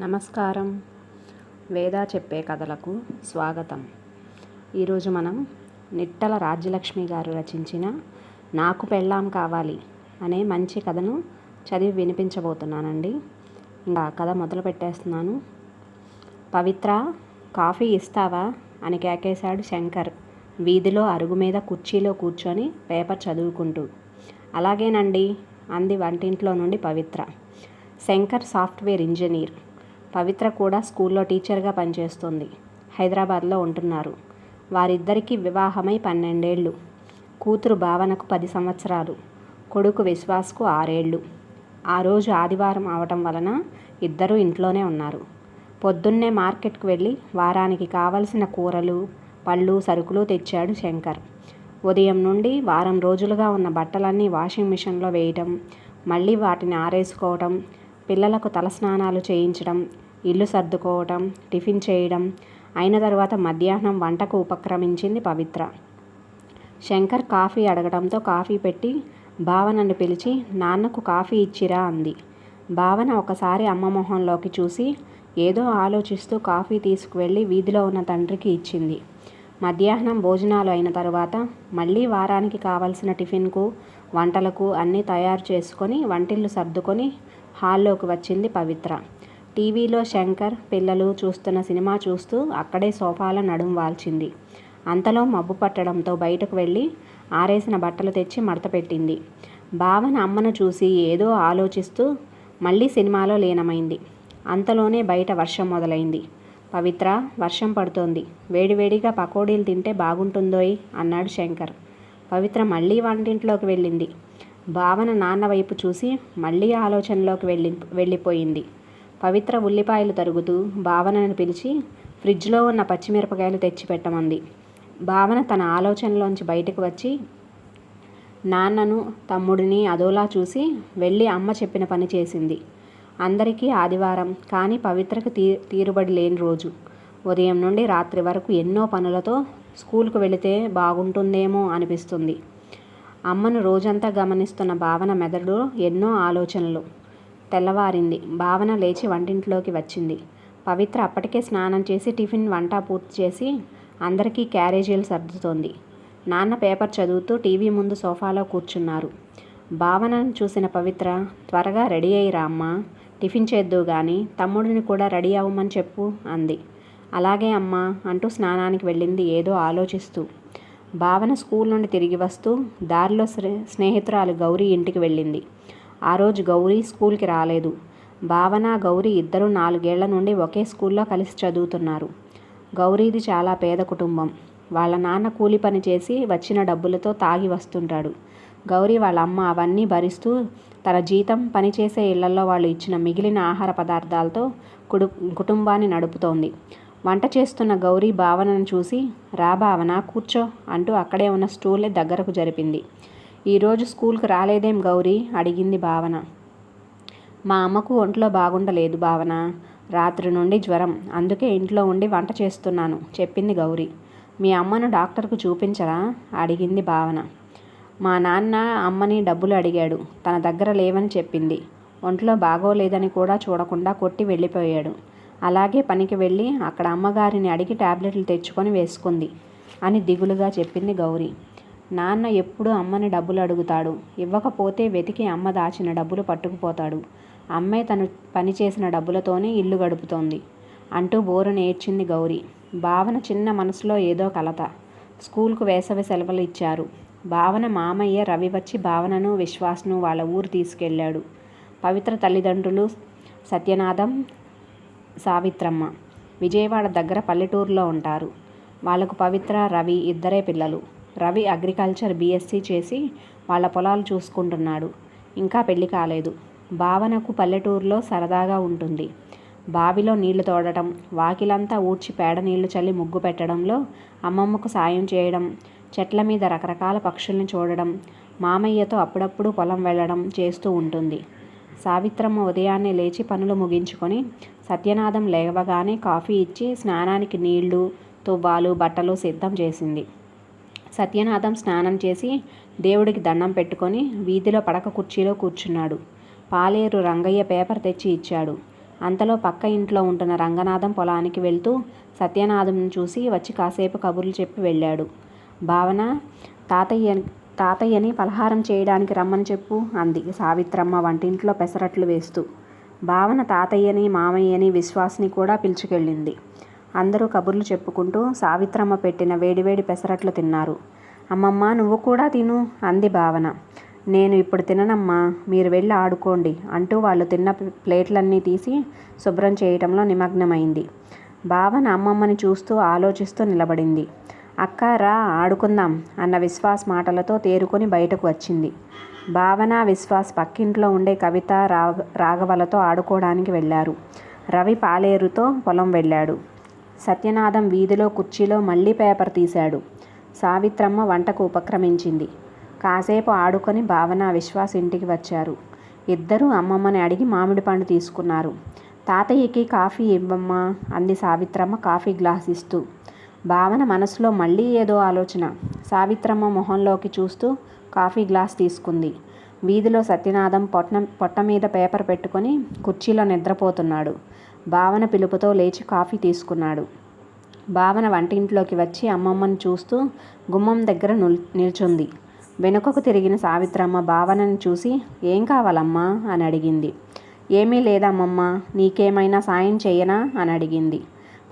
నమస్కారం. వేద చెప్పే కథలకు స్వాగతం. ఈరోజు మనం నిట్టల రాజ్యలక్ష్మి గారు రచించిన నాకు పెళ్ళాం కావాలి అనే మంచి కథను చదివి వినిపించబోతున్నానండి. ఇంకా కథ మొదలు పెట్టేస్తున్నాను. పవిత్ర, కాఫీ ఇస్తావా అని కేకేశాడు శంకర్ వీధిలో అరుగు మీద కుర్చీలో కూర్చొని పేపర్ చదువుకుంటూ. అలాగేనండి అంది వంటింట్లో నుండి పవిత్ర. శంకర్ సాఫ్ట్వేర్ ఇంజనీర్, పవిత్ర కూడా స్కూల్లో టీచర్గా పనిచేస్తుంది. హైదరాబాద్లో ఉంటున్నారు. వారిద్దరికీ వివాహమై 12 ఏళ్ళు. కూతురు భావనకు 10 సంవత్సరాలు, కొడుకు విశ్వాస్కు 6 ఏళ్ళు. ఆ రోజు ఆదివారం అవటం వలన ఇద్దరూ ఇంట్లోనే ఉన్నారు. పొద్దున్నే మార్కెట్కు వెళ్ళి వారానికి కావలసిన కూరలు, పళ్ళు, సరుకులు తెచ్చాడు శంకర్. ఉదయం నుండి వారం రోజులుగా ఉన్న బట్టలన్నీ వాషింగ్ మిషన్లో వేయటం, మళ్ళీ వాటిని ఆరేసుకోవటం, పిల్లలకు తలస్నానాలు చేయించడం, ఇల్లు సర్దుకోవటం, టిఫిన్ చేయడం అయిన తర్వాత మధ్యాహ్నం వంటకు ఉపక్రమించింది పవిత్ర. శంకర్ కాఫీ అడగడంతో కాఫీ పెట్టి భావనను పిలిచి నాన్నకు కాఫీ ఇచ్చిరా అంది. భావన ఒకసారి అమ్మ మొహంలోకి చూసి ఏదో ఆలోచిస్తూ కాఫీ తీసుకువెళ్ళి వీధిలో ఉన్న తండ్రికి ఇచ్చింది. మధ్యాహ్నం భోజనాలు అయిన తర్వాత మళ్ళీ వారానికి కావలసిన టిఫిన్కు, వంటలకు అన్నీ తయారు చేసుకొని వంటిల్లు సర్దుకొని హాల్లోకి వచ్చింది పవిత్ర. టీవీలో శంకర్ పిల్లలు చూస్తున్న సినిమా చూస్తూ అక్కడే సోఫాలో నడుం వాల్చింది. అంతలో మబ్బు పట్టడంతో బయటకు వెళ్ళి ఆరేసిన బట్టలు తెచ్చి మడతపెట్టింది. భావన అమ్మను చూసి ఏదో ఆలోచిస్తూ మళ్ళీ సినిమాలో లీనమైంది. అంతలోనే బయట వర్షం మొదలైంది. పవిత్ర, వర్షం పడుతోంది, వేడివేడిగా పకోడీలు తింటే బాగుంటుందోయ్ అన్నాడు శంకర్. పవిత్ర మళ్ళీ వంటింట్లోకి వెళ్ళింది. భావన నాన్న వైపు చూసి మళ్ళీ ఆలోచనలోకి వెళ్ళిపోయింది. పవిత్ర ఉల్లిపాయలు తరుగుతూ భావనను పిలిచి ఫ్రిడ్జ్లో ఉన్న పచ్చిమిరపకాయలు తెచ్చిపెట్టమంది. భావన తన ఆలోచనలోంచి బయటకు వచ్చి నాన్నను, తమ్ముడిని అదోలా చూసి వెళ్ళి అమ్మ చెప్పిన పని చేసింది. అందరికీ ఆదివారం, కానీ పవిత్రకు తీరుబడి లేని రోజు. ఉదయం నుండి రాత్రి వరకు ఎన్నో పనులతో స్కూల్కు వెళితే బాగుంటుందేమో అనిపిస్తుంది. అమ్మను రోజంతా గమనిస్తున్న భావన మెదడులో ఎన్నో ఆలోచనలు. తెల్లవారింది. భావన లేచి వంటింట్లోకి వచ్చింది. పవిత్ర అప్పటికే స్నానం చేసి టిఫిన్, వంట పూర్తి చేసి అందరికీ క్యారేజీలు సర్దుతోంది. నాన్న పేపర్ చదువుతూ టీవీ ముందు సోఫాలో కూర్చున్నారు. భావనను చూసిన పవిత్ర, త్వరగా రెడీ అయ్యిరా అమ్మా, టిఫిన్ చేద్దువు గాని, తమ్ముడిని కూడా రెడీ అవ్వమని చెప్పు అంది. అలాగే అమ్మా అంటూ స్నానానికి వెళ్ళింది ఏదో ఆలోచిస్తూ. భావన స్కూల్ నుండి తిరిగి వస్తూ దారిలో స్నేహితురాలు గౌరీ ఇంటికి వెళ్ళింది. ఆ రోజు గౌరీ స్కూల్కి రాలేదు. భావన, గౌరీ ఇద్దరూ 4 ఏళ్ల నుండి ఒకే స్కూల్లో కలిసి చదువుతున్నారు. గౌరీది చాలా పేద కుటుంబం. వాళ్ళ నాన్న కూలి పని చేసి వచ్చిన డబ్బులతో తాగి వస్తుంటాడు. గౌరీ వాళ్ళ అమ్మ అవన్నీ భరిస్తూ తన జీతం, పనిచేసే ఇళ్లలో వాళ్ళు ఇచ్చిన మిగిలిన ఆహార పదార్థాలతో కుటుంబాన్ని నడుపుతోంది. వంట చేస్తున్న గౌరీ భావనను చూసి రా భావన, కూర్చో అంటూ అక్కడే ఉన్న స్టూల్ దగ్గరకు జరిపింది. ఈరోజు స్కూల్కి రాలేదేం గౌరీ అడిగింది భావన. మా అమ్మకు ఒంట్లో బాగుండలేదు భావన, రాత్రి నుండి జ్వరం, అందుకే ఇంట్లో ఉండి వంట చేస్తున్నాను చెప్పింది గౌరీ. మీ అమ్మను డాక్టర్కు చూపించరా అడిగింది భావన. మా నాన్న అమ్మని డబ్బులు అడిగాడు, తన దగ్గర లేవని చెప్పింది. ఒంట్లో బాగోలేదని కూడా చూడకుండా కొట్టి వెళ్ళిపోయాడు. అలాగే పనికి వెళ్ళి అక్కడ అమ్మగారిని అడిగి టాబ్లెట్లు తెచ్చుకొని వేసుకుంది అని దిగులుగా చెప్పింది గౌరీ. నాన్న ఎప్పుడు అమ్మని డబ్బులు అడుగుతాడు, ఇవ్వకపోతే వెతికి అమ్మ దాచిన డబ్బులు పట్టుకుపోతాడు. అమ్మే తను పనిచేసిన డబ్బులతోనే ఇల్లు గడుపుతోంది అంటూ బోరున ఏడ్చింది గౌరీ. భావన చిన్న మనసులో ఏదో కలత. స్కూల్కు వేసవి సెలవులు ఇచ్చారు. భావన మామయ్య రవి వచ్చి భావనను, విశ్వాస్ను వాళ్ళ ఊరు తీసుకెళ్ళాడు. పవిత్ర తల్లిదండ్రులు సత్యనాథం, సావిత్రమ్మ విజయవాడ దగ్గర పల్లెటూరులో ఉంటారు. వాళ్లకు పవిత్ర, రవి ఇద్దరే పిల్లలు. రవి అగ్రికల్చర్ బీఎస్సీ చేసి వాళ్ళ పొలాలు చూసుకుంటున్నాడు. ఇంకా పెళ్లి కాలేదు. భావనకు పల్లెటూరులో సరదాగా ఉంటుంది. బావిలో నీళ్లు తోడటం, వాకిలంతా ఊడ్చి పేడ నీళ్లు చల్లి ముగ్గు పెట్టడంలో అమ్మమ్మకు సాయం చేయడం, చెట్ల మీద రకరకాల పక్షుల్ని చూడడం, మామయ్యతో అప్పుడప్పుడు పొలం వెళ్ళడం చేస్తూ ఉంటుంది. సావిత్రమ్మ ఉదయాన్నే లేచి పనులు ముగించుకొని సత్యనాథం లేవగానే కాఫీ ఇచ్చి స్నానానికి నీళ్లు, తువ్వాలు, బట్టలు సిద్ధం చేసింది. సత్యనాథం స్నానం చేసి దేవుడికి దండం పెట్టుకొని వీధిలో పడక కుర్చీలో కూర్చున్నాడు. పాలేరు రంగయ్య పేపర్ తెచ్చి ఇచ్చాడు. అంతలో పక్క ఇంట్లో ఉంటున్న రంగనాథం పొలానికి వెళ్తూ సత్యనాథంను చూసి వచ్చి కాసేపు కబుర్లు చెప్పి వెళ్ళాడు. భావన తాతయ్యని పలహారం చేయడానికి రమ్మని చెప్పు అంది సావిత్రమ్మ వంటింట్లో పెసరట్లు వేస్తూ. భావన తాతయ్యని, మామయ్యని, విశ్వాస్ని కూడా పిలుచుకెళ్ళింది. అందరూ కబుర్లు చెప్పుకుంటూ సావిత్రమ్మ పెట్టిన వేడివేడి పెసరట్లు తిన్నారు. అమ్మమ్మ నువ్వు కూడా తిను అంది భావన. నేను ఇప్పుడు తిననమ్మా, మీరు వెళ్ళి ఆడుకోండి అంటూ వాళ్ళు తిన్న ప్లేట్లన్నీ తీసి శుభ్రం చేయటంలో నిమగ్నమైంది. భావన అమ్మమ్మని చూస్తూ ఆలోచిస్తూ నిలబడింది. అక్క రా ఆడుకుందాం అన్న విశ్వాస్ మాటలతో తేరుకొని బయటకు వచ్చింది. భావన, విశ్వాస్ పక్కింట్లో ఉండే కవిత, రాఘవలతో ఆడుకోవడానికి వెళ్ళారు. రవి పాలేరుతో పొలం వెళ్ళాడు. సత్యనాథం వీధిలో కుర్చీలో మళ్ళీ పేపర్ తీశాడు. సావిత్రమ్మ వంటకు ఉపక్రమించింది. కాసేపు ఆడుకొని భావన, విశ్వాస్ ఇంటికి వచ్చారు. ఇద్దరూ అమ్మమ్మని అడిగి మామిడి పండు తీసుకున్నారు. తాతయ్యకి కాఫీ ఇవ్వమ్మా అంది సావిత్రమ్మ కాఫీ గ్లాస్ ఇస్తూ. భావన మనసులో మళ్ళీ ఏదో ఆలోచన. సావిత్రమ్మ మొహంలోకి చూస్తూ కాఫీ గ్లాస్ తీసుకుంది. వీధిలో సత్యనాథం పొట్ట మీద పేపర్ పెట్టుకొని కుర్చీలో నిద్రపోతున్నాడు. భావన పిలుపుతో లేచి కాఫీ తీసుకున్నాడు. భావన వంటింట్లోకి వచ్చి అమ్మమ్మని చూస్తూ గుమ్మం దగ్గర నిల్చుంది. వెనుకకు తిరిగిన సావిత్రమ్మ భావనని చూసి ఏం కావాలమ్మా అని అడిగింది. ఏమీ లేదమ్మమ్మ, నీకేమైనా సాయం చేయనా అని అడిగింది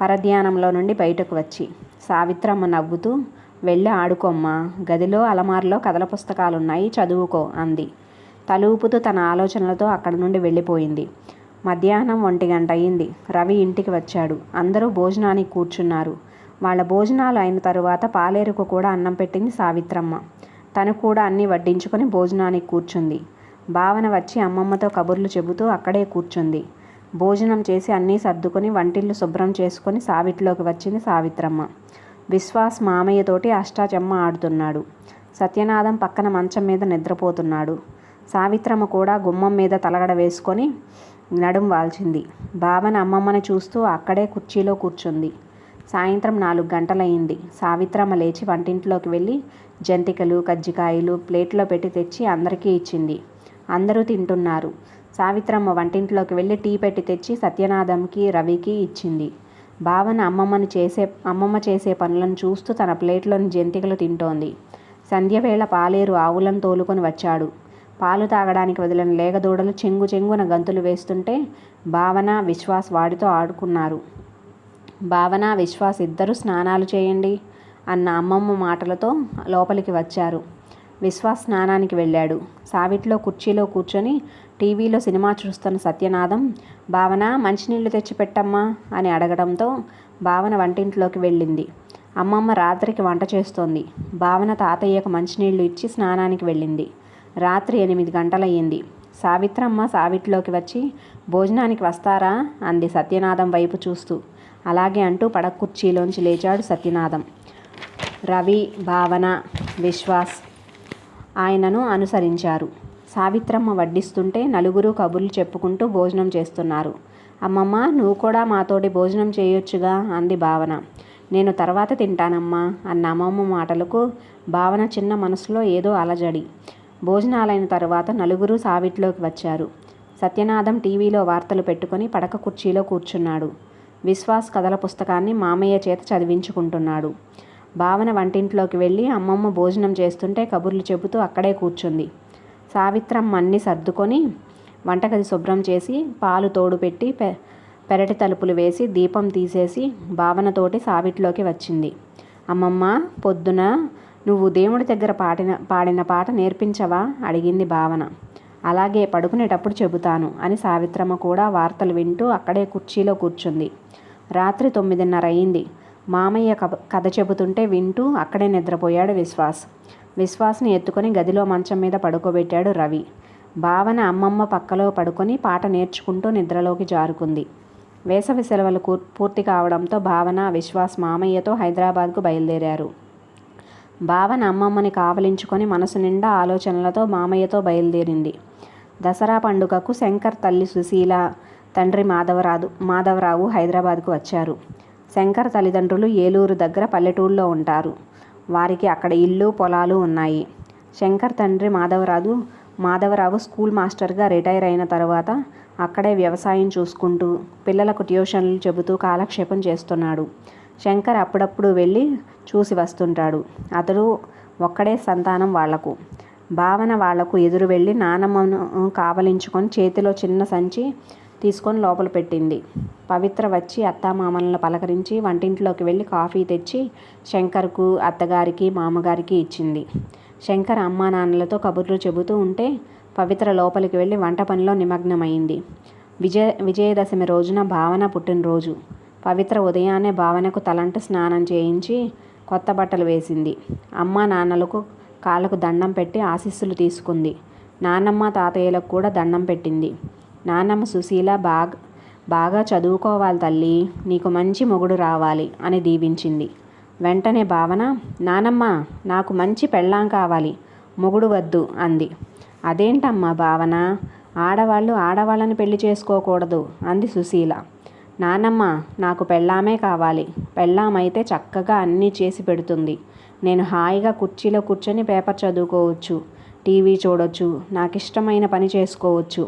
పరధ్యానంలో నుండి బయటకు వచ్చి. సావిత్రమ్మ నవ్వుతూ వెళ్ళి ఆడుకోమ్మా, గదిలో అలమార్లో కథల పుస్తకాలున్నాయి, చదువుకో అంది. తలూపుతూ తన ఆలోచనలతో అక్కడి నుండి వెళ్ళిపోయింది. మధ్యాహ్నం 1 గంట అయింది. రవి ఇంటికి వచ్చాడు. అందరూ భోజనానికి కూర్చున్నారు. వాళ్ళ భోజనాలు అయిన తరువాత పాలేరుకు కూడా అన్నం పెట్టింది సావిత్రమ్మ. తను కూడా అన్నీ వడ్డించుకొని భోజనానికి కూర్చుంది. భావన వచ్చి అమ్మమ్మతో కబుర్లు చెబుతూ అక్కడే కూర్చుంది. భోజనం చేసి అన్నీ సర్దుకొని వంటిల్లు శుభ్రం చేసుకొని సావిట్లోకి వచ్చింది సావిత్రమ్మ. విశ్వాస్ మామయ్యతోటి అష్టాచెమ్మ ఆడుతున్నాడు. సత్యనాథం పక్కన మంచం మీద నిద్రపోతున్నాడు. సావిత్రమ్మ కూడా గుమ్మం మీద తలగడ వేసుకొని నడుం వాల్చింది. భావన అమ్మమ్మని చూస్తూ అక్కడే కుర్చీలో కూర్చుంది. సాయంత్రం 4 గంటలయ్యింది. సావిత్రమ్మ లేచి వంటింట్లోకి వెళ్ళి జంతికలు, కజ్జికాయలు ప్లేట్లో పెట్టి తెచ్చి అందరికీ ఇచ్చింది. అందరూ తింటున్నారు. సావిత్రమ్మ వంటింట్లోకి వెళ్ళి టీ పెట్టి తెచ్చి సత్యనాథంకి, రవికి ఇచ్చింది. భావన అమ్మమ్మ చేసే పనులను చూస్తూ తన ప్లేట్లోని జంతికలు తింటోంది. సంధ్యవేళ పాలేరు ఆవులను తోలుకొని వచ్చాడు. పాలు తాగడానికి వదిలిన లేగదూడలు చెంగు చెంగున గంతులు వేస్తుంటే భావన, విశ్వాస్ వాడితో ఆడుకున్నారు. భావన, విశ్వాస్ ఇద్దరూ స్నానాలు చేయండి అన్న అమ్మమ్మ మాటలతో లోపలికి వచ్చారు. విశ్వాస్ స్నానానికి వెళ్ళాడు. సావిట్లో కుర్చీలో కూర్చొని టీవీలో సినిమా చూస్తున్న సత్యనాథం భావన మంచినీళ్ళు తెచ్చిపెట్టమ్మా అని అడగడంతో భావన వంటింట్లోకి వెళ్ళింది. అమ్మమ్మ రాత్రికి వంట చేస్తోంది. భావన తాతయ్యకు మంచినీళ్లు ఇచ్చి స్నానానికి వెళ్ళింది. రాత్రి 8 గంటలయ్యింది. సావిత్రమ్మ సావిట్లోకి వచ్చి భోజనానికి వస్తారా అంది సత్యనాథం వైపు చూస్తూ. అలాగే అంటూ పడక కుర్చీలోంచి లేచాడు సత్యనాథం. రవి, భావన, విశ్వాస్ ఆయనను అనుసరించారు. సావిత్రమ్మ వడ్డిస్తుంటే నలుగురు కబుర్లు చెప్పుకుంటూ భోజనం చేస్తున్నారు. అమ్మమ్మ నువ్వు కూడా మాతోటి భోజనం చేయొచ్చుగా అంది భావన. నేను తర్వాత తింటానమ్మా అన్న అమ్మమ్మ మాటలకు భావన చిన్న మనసులో ఏదో అలజడి. భోజనాలైన తరువాత నలుగురు సావిట్లోకి వచ్చారు. సత్యనాథం టీవీలో వార్తలు పెట్టుకొని పడక కుర్చీలో కూర్చున్నాడు. విశ్వాస్ కథల పుస్తకాన్ని మామయ్య చేత చదివించుకుంటున్నాడు. భావన వంటింట్లోకి వెళ్ళి అమ్మమ్మ భోజనం చేస్తుంటే కబుర్లు చెబుతూ అక్కడే కూర్చుంది. సావిత్రమ్మ అన్నీ సర్దుకొని వంటగది శుభ్రం చేసి పాలు తోడు పెట్టి పెరటి తలుపులు వేసి దీపం తీసేసి భావనతోటి సావిట్లోకి వచ్చింది. అమ్మమ్మ పొద్దున నువ్వు దేవుడి దగ్గర పాడిన పాట నేర్పించవా అడిగింది భావన. అలాగే పడుకునేటప్పుడు చెబుతాను అని సావిత్రమ్మ కూడా వార్తలు వింటూ అక్కడే కుర్చీలో కూర్చుంది. రాత్రి 9:30 అయింది. మామయ్య కథ చెబుతుంటే వింటూ అక్కడే నిద్రపోయాడు విశ్వాస్. విశ్వాస్ని ఎత్తుకొని గదిలో మంచం మీద పడుకోబెట్టాడు రవి. భావన అమ్మమ్మ పక్కలో పడుకొని పాట నేర్చుకుంటూ నిద్రలోకి జారుకుంది. వేసవి సెలవులు పూర్తి కావడంతో భావన, విశ్వాస్ మామయ్యతో హైదరాబాద్కు బయలుదేరారు. భావన అమ్మమ్మని కావలించుకొని మనసు నిండా ఆలోచనలతో మామయ్యతో బయలుదేరింది. దసరా పండుగకు శంకర్ తల్లి సుశీల, తండ్రి మాధవరావు హైదరాబాద్కు వచ్చారు. శంకర్ తల్లిదండ్రులు ఏలూరు దగ్గర పల్లెటూరులో ఉంటారు. వారికి అక్కడ ఇల్లు, పొలాలు ఉన్నాయి. శంకర్ తండ్రి మాధవరావు మాధవరావు స్కూల్ మాస్టర్గా రిటైర్ అయిన తర్వాత అక్కడే వ్యవసాయం చూసుకుంటూ పిల్లలకు ట్యూషన్లు చెబుతూ కాలక్షేపం చేస్తున్నాడు. శంకర్ అప్పుడప్పుడు వెళ్ళి చూసి వస్తుంటాడు. అతడు ఒక్కడే సంతానం వాళ్లకు. భావన వాళ్లకు ఎదురు వెళ్ళి నానమ్మను కావలించుకొని చేతిలో చిన్న సంచి తీసుకొని లోపల పెట్టింది. పవిత్ర వచ్చి అత్తామామలను పలకరించి వంటింట్లోకి వెళ్ళి కాఫీ తెచ్చి శంకర్కు, అత్తగారికి, మామగారికి ఇచ్చింది. శంకర్ అమ్మా నాన్నలతో కబుర్లు చెబుతూ ఉంటే పవిత్ర లోపలికి వెళ్ళి వంట పనిలో నిమగ్నమైంది. విజయదశమి రోజున భావన పుట్టినరోజు. పవిత్ర ఉదయాన్నే భావనకు తలంటు స్నానం చేయించి కొత్త బట్టలు వేసింది. అమ్మా నాన్నలకు కాళ్ళకు దండం పెట్టి ఆశీస్సులు తీసుకుంది. నాన్నమ్మ తాతయ్యలకు కూడా దండం పెట్టింది. నాన్నమ్మ సుశీల బాగా చదువుకోవాలి తల్లి, నీకు మంచి మొగుడు రావాలి అని దీవించింది. వెంటనే భావన, నానమ్మ నాకు మంచి పెళ్ళాం కావాలి, మొగుడు వద్దు అంది. అదేంటమ్మా భావన, ఆడవాళ్ళని పెళ్లి చేసుకోకూడదు అంది సుశీల. నానమ్మ నాకు పెళ్ళామే కావాలి, పెళ్ళామైతే చక్కగా అన్నీ చేసి పెడుతుంది. నేను హాయిగా కుర్చీలో కూర్చొని పేపర్ చదువుకోవచ్చు, టీవీ చూడొచ్చు, నాకు ఇష్టమైన పని చేసుకోవచ్చు.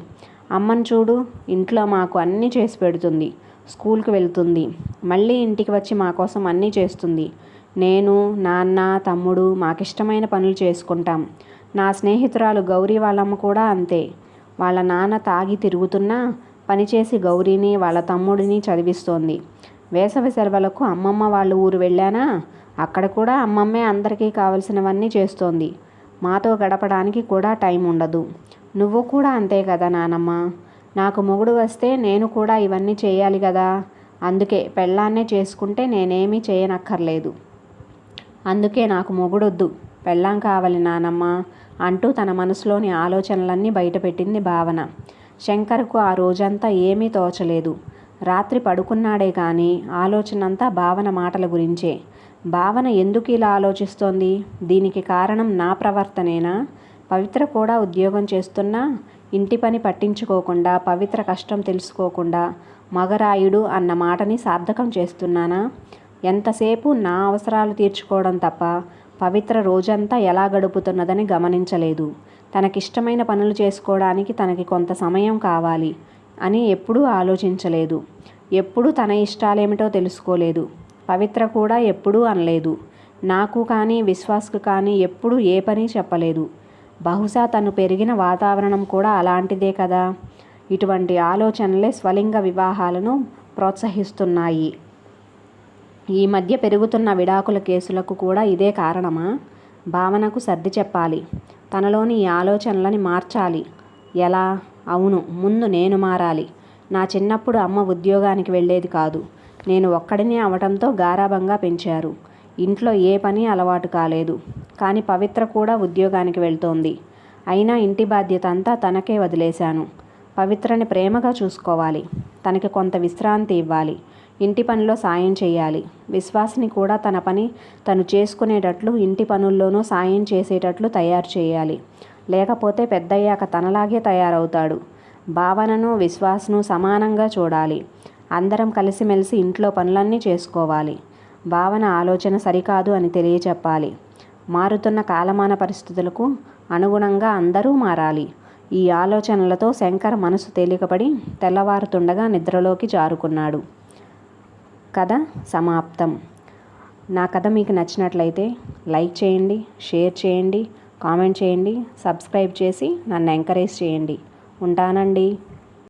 అమ్మను చూడు, ఇంట్లో మాకు అన్నీ చేసి పెడుతుంది, స్కూల్కి వెళ్తుంది, మళ్ళీ ఇంటికి వచ్చి మా కోసం అన్నీ చేస్తుంది. నేను, నాన్న, తమ్ముడు మాకిష్టమైన పనులు చేసుకుంటాం. నా స్నేహితురాలు గౌరీ వాళ్ళమ్మ కూడా అంతే. వాళ్ళ నాన్న తాగి తిరుగుతున్నా పనిచేసి గౌరీని వాళ్ళ తమ్ముడిని చదివిస్తోంది. వేసవి సెలవులకు అమ్మమ్మ వాళ్ళ ఊరు వెళ్ళానా, అక్కడ కూడా అమ్మమ్మే అందరికీ కావలసినవన్నీ చేస్తోంది. మాతో గడపడానికి కూడా టైం ఉండదు. నువ్వు కూడా అంతే కదా నానమ్మ. నాకు మొగుడు వస్తే నేను కూడా ఇవన్నీ చేయాలి కదా. అందుకే పెళ్ళాన్నే చేసుకుంటే నేనేమీ చేయనక్కర్లేదు. అందుకే నాకు మొగుడొద్దు, పెళ్ళాం కావాలి నానమ్మ అంటూ తన మనసులోని ఆలోచనలన్నీ బయటపెట్టింది భావన. శంకర్కు ఆ రోజంతా ఏమీ తోచలేదు. రాత్రి పడుకున్నాడే కానీ ఆలోచనంతా భావన మాటల గురించే. భావన ఎందుకు ఇలా ఆలోచిస్తోంది? దీనికి కారణం నా ప్రవర్తనేనా? పవిత్ర కూడా ఉద్యోగం చేస్తున్నా ఇంటి పని పట్టించుకోకుండా, పవిత్ర కష్టం తెలుసుకోకుండా మగరాయుడు అన్న మాటని సార్థకం చేస్తున్నానా? ఎంతసేపు నా అవసరాలు తీర్చుకోవడం తప్ప పవిత్ర రోజంతా ఎలా గడుపుతున్నదని గమనించలేదు. తనకిష్టమైన పనులు చేసుకోవడానికి తనకి కొంత సమయం కావాలి అని ఎప్పుడూ ఆలోచించలేదు. ఎప్పుడూ తన ఇష్టాలేమిటో తెలుసుకోలేదు. పవిత్ర కూడా ఎప్పుడూ అనలేదు. నాకు కానీ విశ్వాస్కు కానీ ఎప్పుడూ ఏ పని చెప్పలేదు. బహుశా తను పెరిగిన వాతావరణం కూడా అలాంటిదే కదా. ఇటువంటి ఆలోచనలే స్వలింగ వివాహాలను ప్రోత్సహిస్తున్నాయి. ఈ మధ్య పెరుగుతున్న విడాకుల కేసులకు కూడా ఇదే కారణమా? భావనకు సర్ది చెప్పాలి. తనలోని ఈ ఆలోచనలని మార్చాలి. ఎలా? అవును, ముందు నేను మారాలి. నా చిన్నప్పుడు అమ్మ ఉద్యోగానికి వెళ్ళేది కాదు. నేను ఒక్కడినే అవటంతో గారాబంగా పెంచారు. ఇంట్లో ఏ పని అలవాటు కాలేదు. కానీ పవిత్ర కూడా ఉద్యోగానికి వెళ్తోంది. అయినా ఇంటి బాధ్యత అంతా తనకే వదిలేశాను. పవిత్రని ప్రేమగా చూసుకోవాలి. తనకి కొంత విశ్రాంతి ఇవ్వాలి. ఇంటి పనిలో సాయం చేయాలి. విశ్వాస్ని కూడా తన పని తను చేసుకునేటట్లు ఇంటి పనుల్లోనూ సాయం చేసేటట్లు తయారు చేయాలి. లేకపోతే పెద్దయ్యాక తనలాగే తయారవుతాడు. భావనను, విశ్వాస్ను సమానంగా చూడాలి. అందరం కలిసిమెలిసి ఇంట్లో పనులన్నీ చేసుకోవాలి. భావన ఆలోచన సరికాదు అని తెలియచెప్పాలి. మారుతున్న కాలమాన పరిస్థితులకు అనుగుణంగా అందరూ మారాలి. ఈ ఆలోచనలతో శంకర్ మనసు తేలికపడి తెల్లవారుతుండగా నిద్రలోకి జారుకున్నాడు. కథ సమాప్తం. నా కథ మీకు నచ్చినట్లయితే లైక్ చేయండి, షేర్ చేయండి, కామెంట్ చేయండి, సబ్స్క్రైబ్ చేసి నన్ను ఎంకరేజ్ చేయండి. ఉంటానండి.